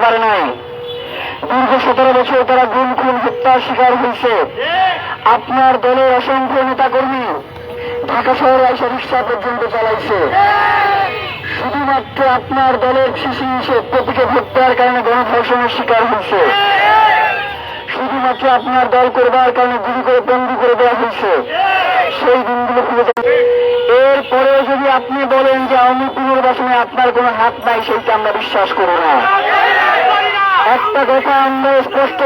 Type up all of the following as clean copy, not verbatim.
পারে নাই। দীর্ঘ 17 বছর তারা গুম খুন হত্যার শিকার হয়েছে। আপনার দলের অসংখ্য নেতাকর্মী ঢাকা শহরে এসে রিক্সা পর্যন্ত চালাইছে। শুধুমাত্র আপনার দলের শিশু প্রতীকে ভোট দেওয়ার কারণে গণধর্ষণের শিকার হয়েছে। শুধুমাত্র আপনার দল করবার কারণে গুলি করে বন্দী করে দেওয়া হয়েছে। সেই দিনগুলো খুঁজে যাবে। এরপরেও যদি আপনি বলেন যে আওয়ামী পুনর্বাসনে আপনার কোনো হাত নাই, সেইটা আমরা বিশ্বাস করি না। একটা কথা আমরা স্পষ্ট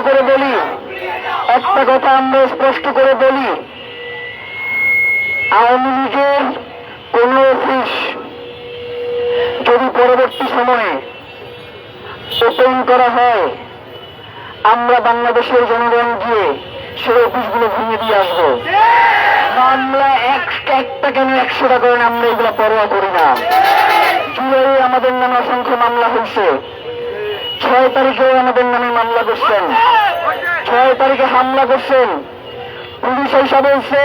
করে বলি, আওয়ামী লীগের কোন অফিস যদি পরবর্তী সময়ে ওপেন করা হয়, আমরা বাংলাদেশের জনগণ গিয়ে সেই অফিসগুলো ভেঙে দিয়ে আসবো। মামলা একটা কেন 100টা করেন, আমরা এগুলো পরোয়া করি না। জুলাইয়ে আমাদের নামে অসংখ্য মামলা হয়েছে। 6 তারিখেও আমাদের নামে মামলা করছেন। 6 তারিখে হামলা করছেন। পুলিশ এসে বলছে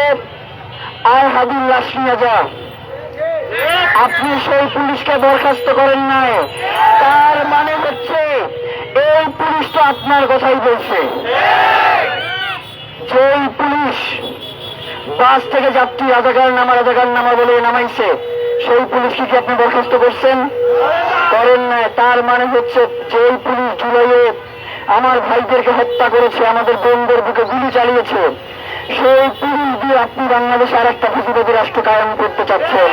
আয় হাবিল লাশ নিয়ে যা। আপনি সেই পুলিশকে বরখাস্ত করেন নাই, তার মানে হচ্ছে এই পুলিশ তো আপনার কথাই বলছে। যেই পুলিশ বাস থেকে যাত্রী রাজাকার নামা বলে নামাইছে, সেই পুলিশকে কি আপনি বরখাস্ত করছেন? করেন নাই। তার মানে হচ্ছে যেই পুলিশ জুলাইয়ে আমার ভাইদেরকে হত্যা করেছে, আমাদের বোনদের বুকে গুলি চালিয়েছে, সেই পুলিশ দিয়ে আপনি বাংলাদেশে আর একটা ফ্যাসিবাদী রাষ্ট্র কায়েম করতে চাচ্ছেন।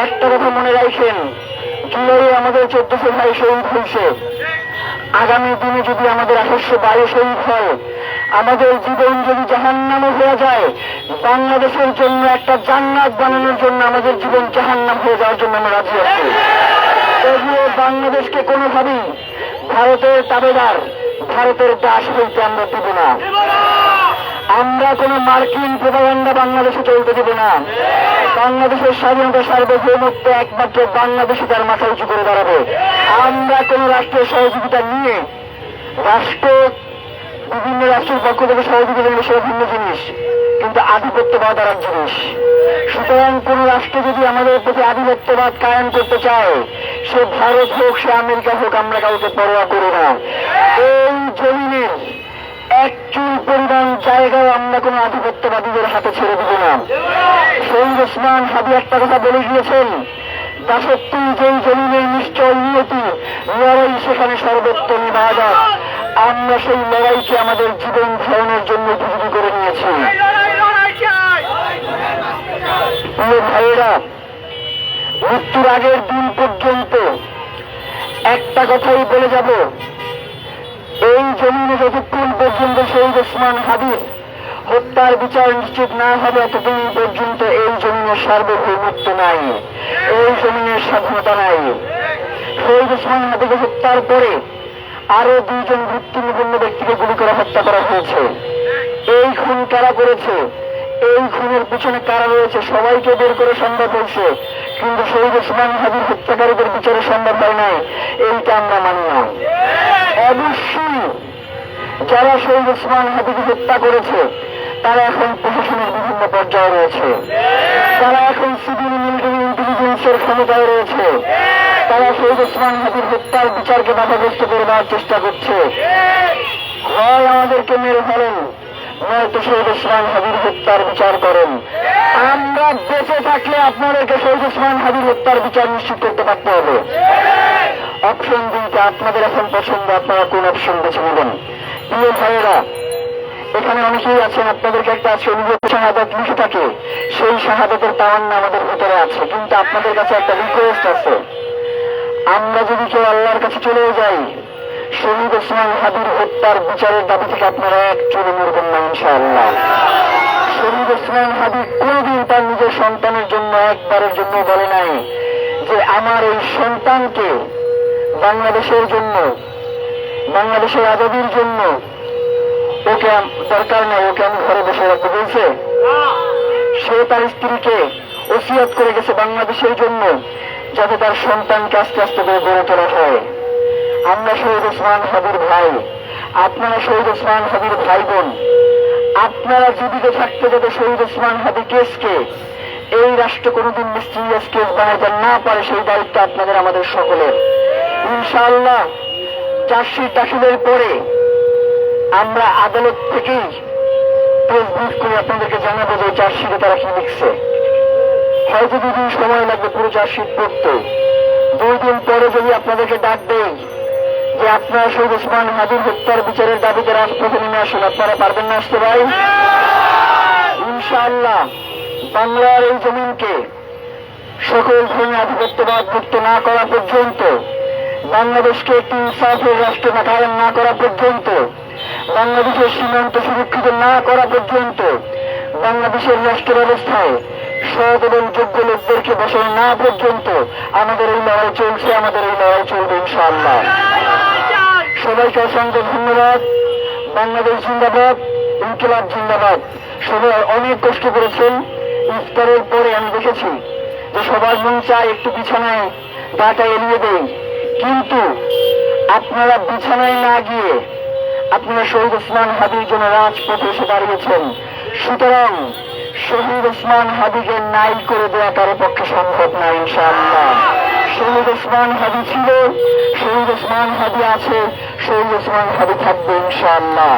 একটা কথা মনে রাখেন, জুলাইয়ে আমাদের 1400 ভাই শহীদ হয়েছে। আগামী দিনে যদি আমাদের 1822 শহীদ হয়, আমাদের জীবন যদি জাহান্নামে হয়ে যায়, বাংলাদেশের জন্য একটা জান্নাত বানানোর জন্য আমাদের জীবন জাহান্নাম হয়ে যাওয়ার জন্য আমরা রাজি আছি। তবুও বাংলাদেশকে কোনোভাবেই ভারতের তাবেদার, ভারতের দাস হইতে আমরা দিব না। আমরা কোন মার্কিন প্রোপাগান্ডা বাংলাদেশে চলতে দিব না। বাংলাদেশের স্বাধীনতা সার্বভৌমত্ব একমাত্র বাংলাদেশে তার মাথা উঁচু করে দাঁড়াবে। আমরা কোন রাষ্ট্রের সহযোগিতা নিয়ে বিভিন্ন রাষ্ট্রের পক্ষ থেকে সহযোগিতা নিলে সেটা ভিন্ন জিনিস, কিন্তু আধিপত্যবাদ আর এক জিনিস। সুতরাং কোন রাষ্ট্র যদি আমাদের প্রতি আধিপত্যবাদ কায়েম করতে চায়, সে ভারত হোক, সে আমেরিকা হোক, আমরা কাউকে পরোয়া করি না। এই জমিনের এক চুল পরিমাণ জায়গায় আমরা কোন আধিপত্যবাদীদের হাতে ছেড়ে দিব না। শহীদ ওসমান হাদি একটা কথা বলে গিয়েছেন, দাসত্ব যেই জমিনের নিশ্চয় নিয়তি, লড়াই সেখানে সর্বত্র নিবাদক। আমরা সেই লড়াইকে আমাদের জীবন ধারণের জন্য উপযোগী করে নিয়েছি। প্রিয় ভাইয়েরা, মৃত্যুর আগের দিন পর্যন্ত একটা কথাই বলে যাব, এই জমিনে যতক্ষণ পর্যন্ত শহীদ ওসমান হাদির হত্যার বিচার নিশ্চিত না হবে, ততদিন পর্যন্ত এই জমিনের সার্বভৌমত্ব নাই, এই জমিনের স্বাধীনতা নাই। শহীদ ওসমান হাদিকে হত্যার পরে আরো 2 জন গুরুত্বপূর্ণ ব্যক্তিকে গুলি করে হত্যা করা হয়েছে। এই খুন কারা করেছে, এই খুনের পিছনে কারা রয়েছে, সবাইকে বের করে সম্ভব হয়েছে, কিন্তু শহীদ ওসমান হাদির হত্যাকারীদের বিচারে সম্ভব হয় নাই। এইটা আমরা মানি না। অবশ্যই যারা শহীদ ওসমান হাদিকে হত্যা করেছে তারা এখন প্রশাসনের বিভিন্ন পর্যায়ে রয়েছে, তারা এখন সিভিল মিলিটারি ইন্টেলিজেন্সের ক্ষমতায় রয়েছে, তারা শহীদ ওসমান হাদির হত্যার বিচারকে বাধাগ্রস্ত করবার চেষ্টা করছে। হয় আমাদেরকে মেরে ফেলেন, নয়তো শহীদ ওসমান হাদির হত্যার বিচার করেন। আমরা বেঁচে থাকলে আপনাদেরকে শহীদ ওসমান হাদির হত্যার বিচার নিশ্চিত করতে পারতে হবে। অপশন 2টা আপনাদের এখন পছন্দ, আপনারা কোন অপশন বেছে নেবেন? প্রিয় ভাইয়েরা, এখানে অনেকেই আছেন, আপনাদেরকে একটা আছে শাহাদাত লিখে থাকে, সেই শাহাদাতের তাওয়ান্না আমাদের ভিতরে আছে, কিন্তু আপনাদের কাছে একটা রিকোয়েস্ট আছে, আমরা যদি কেউ আল্লাহর কাছে চলেও যাই, শহীদ ওসমান হাদির হত্যার বিচারের দাবি থেকে আপনারা এক চলে মরবেন না ইনশাআল্লাহ। শহীদ ওসমান হাদি কোনদিন তার নিজের সন্তানের জন্য একবারের জন্য বলে নাই যে আমার এই সন্তানকে বাংলাদেশের জন্য, বাংলাদেশের আজাদীর জন্য ওকে দরকার নেই, ওকে আমি ঘরে বসে রাখতে বলছে। সে তার স্ত্রীকে ওসিয়ত করে গেছে বাংলাদেশের জন্য, যাতে তার সন্তানকে আস্তে আস্তে করে গড়ে তোলা হয়। আমরা শহীদ ওসমান হাদির ভাই, আপনারা শহীদ ওসমান হাদির ভাই বোন, আপনারা জীবিত থাকতে যাতে শহীদ ওসমান হাদি কেসকে এই রাষ্ট্র কোনদিন মিস্টিরিয়াস কেস বানাইতে না পারে, সেই দায়িত্ব আপনাদের আমাদের সকলের। ইনশাআল্লাহ চার্জশিট দাখিলের পরে আমরা আদালত থেকেই প্রেস ব্রিফ করে আপনাদেরকে জানাবো যে চার্জশিটে তারা কি লিখছে। হয়তো 2 দিন সময় লাগবে পুরো চার্জশিট পড়তে। 2 দিন পরে যদি আপনাদেরকে ডাক দেই যে আপনারা শহীদ ওসমান হাদির হত্যার বিচারের দাবিতে রাজপথে নেমে আসুন, আপনারা পারবেন না আসতে ভাই? ইনশাআল্লাহ বাংলার এই জমিনকে সকল ধরনের আধিপত্যবাদ মুক্ত না করা পর্যন্ত, বাংলাদেশকে একটি ইনসাফের রাষ্ট্র ধারণ না করা পর্যন্ত, বাংলাদেশের সীমান্ত সুরক্ষিত না করা পর্যন্ত, বাংলাদেশের রাষ্ট্র ব্যবস্থায় সৎ এবং যোগ্য লোকদেরকে বসানো না পর্যন্ত আমাদের এই লড়াই চলছে, আমাদের এই লড়াই চলবে ইনশাআল্লাহ। সবাইকে অসংখ্য ধন্যবাদ। বাংলাদেশ জিন্দাবাদ, ইনকিলাব জিন্দাবাদ। সবাই অনেক কষ্ট করেছেন। ইফতারের পরে আমি দেখেছি যে সবার মন চায় একটু বিছানায় গাটা এড়িয়ে দেই, কিন্তু আপনারা বিছানায় না গিয়ে আপনারা শহীদ ওসমান হাদির জন্য রাজপথে এসে দাঁড়িয়েছেন। সুতরাং শহীদ ওসমান হাদিকে নাই করে দেওয়া কারো পক্ষে সম্ভব না ইনশাআল্লাহ। শহীদ ওসমান হাদি ছিল, শহীদ ওসমান হাদি আছে, শহীদ ওসমান হাদি থাকবে ইনশাআল্লাহ।